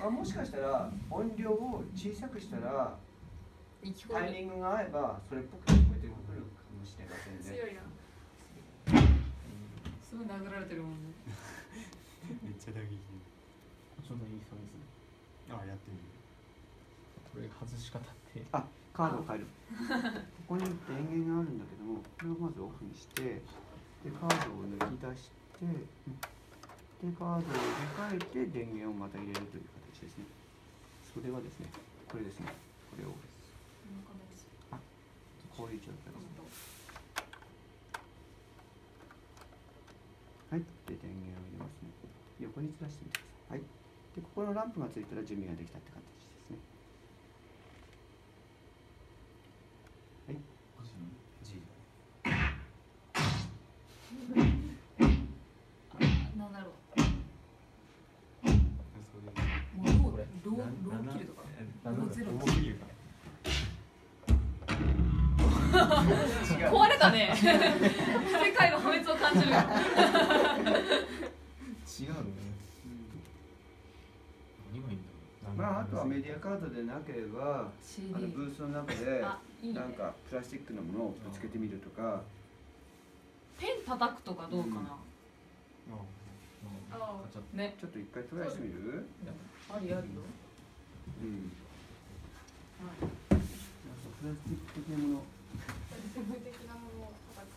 もしかしたら音量を小さくしたらタイミングが合えばそれっぽく聞こえてくるかもしれませんね。強いな。すごい殴られてるもんね。めっちゃ打撃。ちょうどいいサイズ。あ、やってみる。これ外し方って。カードを変える。ここに電源があるんだけども、これをまずオフにして、でカードを抜き出して、でカードを入れ替えて電源をまた入れるという形ですね。それはですね、これですね。これをこういう状態ですね。はい、で電源を入れますね。横にずらしてみてください。はい。でここのランプがついたら準備ができたって感じですね。はい。G。なんだろう。そういう。もうローキルとか。ローゼロ。壊れたね。世界の破滅を感じる。違うのね。何がいいんだろう。あとはメディアカードでなければ、ブースの中でなんかプラスチックのものをぶつけてみるとか。ペン叩くとかどうかな。ね。ちょっと一回トライしてみる？ありあるよ。プラスチック的なもの。的なものを叩く。